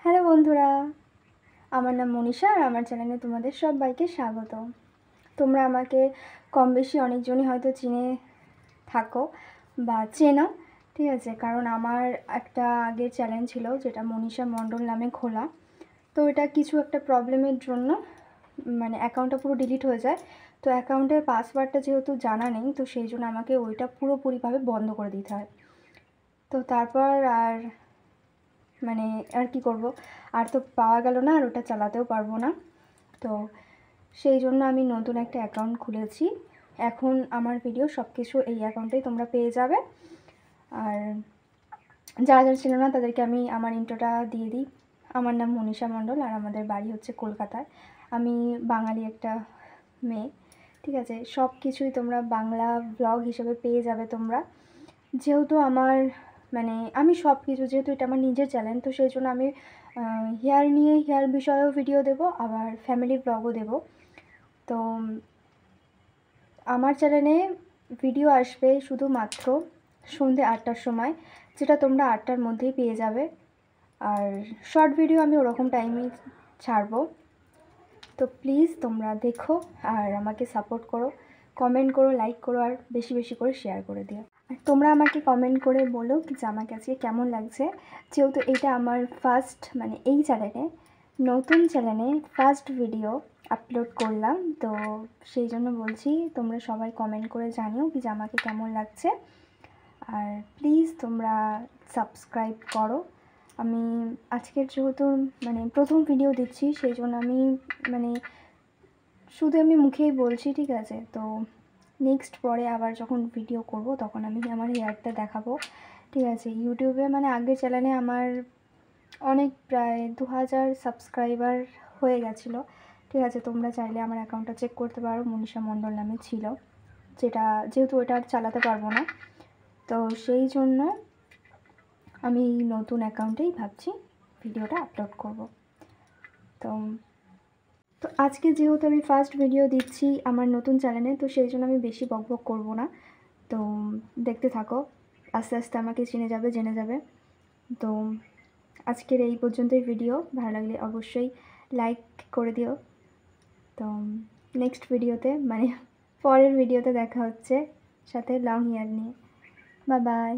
Hello বন্ধুরা, আমার নাম মনীষা আর আমার চ্যানেলে তোমাদের সবাইকে স্বাগত। তোমরা আমাকে কম বেশি অনেকজনই হয়তো চিনে থাকো বা চেনো, ঠিক আছে? কারণ আমার একটা আগের চ্যানেল ছিল যেটা মনীষা মণ্ডল নামে খোলা। তো এটা কিছু একটা প্রবলেমের জন্য মানে অ্যাকাউন্টটা পুরো ডিলিট হয়ে যায়। তো অ্যাকাউন্টের পাসওয়ার্ডটা যেহেতু জানা নেই, তো সেই জন্য আমাকে ওইটা পুরোপুরিভাবে বন্ধ করে দিতে হয়। তো তারপর আর কি করব, আর তো পাওয়া গেল না, আর ওটা চালাতেও পারবো না। তো সেই জন্য আমি নতুন একটা অ্যাকাউন্ট খুলেছি। এখন আমার ভিডিও সব কিছু এই অ্যাকাউন্টেই তোমরা পেয়ে যাবে। আর যারা যারা ছিল না তাদেরকে আমি আমার ইন্ট্রোটা দিয়ে দিই। আমার নাম মনীষা মণ্ডল আর আমাদের বাড়ি হচ্ছে কলকাতায়। আমি বাঙালি একটা মেয়ে, ঠিক আছে? সব কিছুই তোমরা বাংলা ব্লগ হিসেবে পেয়ে যাবে তোমরা। যেহেতু আমার আমি সব কিছু, যেহেতু এটা আমার নিজের চ্যানেল, তো সেই জন্য আমি হেয়ার বিষয়েও ভিডিও দেব, আবার ফ্যামিলি ব্লগও দেব। তো আমার চ্যানেলে ভিডিও আসবে শুধুমাত্র সন্ধ্যে 8টার সময়, যেটা তোমরা 8টার মধ্যেই পেয়ে যাবে। আর শর্ট ভিডিও আমি ওরকম টাইমেই ছাড়বো। তো প্লিজ তোমরা দেখো আর আমাকে সাপোর্ট করো, কমেন্ট করো, লাইক করো আর বেশি বেশি করে শেয়ার করে দিও। আর তোমরা আমাকে কমেন্ট করে বলো যে আমাকে আজকে কেমন লাগছে। যেহেতু এটা আমার ফার্স্ট এই চ্যানেলে, নতুন চ্যানেলে ফার্স্ট ভিডিও আপলোড করলাম, তো সেই জন্য বলছি তোমরা সবাই কমেন্ট করে জানিও যে আমাকে কেমন লাগছে। আর প্লিজ তোমরা সাবস্ক্রাইব করো। আমি আজকের যেহেতু প্রথম ভিডিও দিচ্ছি, সেই জন্য আমি শুধু আমি মুখেই বলছি, ঠিক আছে? তো নেক্সট পরে আবার যখন ভিডিও করব তখন আমি আমার হেয়ারটা দেখাবো, ঠিক আছে? ইউটিউবে আগের চ্যানেলে আমার অনেক প্রায় 2000 সাবস্ক্রাইবার হয়ে গেছিলো, ঠিক আছে? তোমরা চাইলে আমার অ্যাকাউন্টটা চেক করতে পারো, মনীষা মণ্ডল নামে ছিল, যেহেতু ওটা আর চালাতে পারবো না, তো সেই জন্য আমি নতুন অ্যাকাউন্টেই ভাবছি ভিডিওটা আপলোড করব। তো আজকে যেহেতু আমি ফার্স্ট ভিডিও দিচ্ছি আমার নতুন চ্যানেলে, তো সেই জন্য আমি বেশি বকবক করব না। তো দেখতে থাকো, আস্তে আস্তে আমাকে চিনে যাবে, জেনে যাবে। তো আজকের এই পর্যন্তই ভিডিও। ভালো লাগলে অবশ্যই লাইক করে দিও। তো নেক্সট ভিডিওতে পরের ভিডিওতে দেখা হচ্ছে সাথে লং হেয়ার নিয়ে। Bye bye.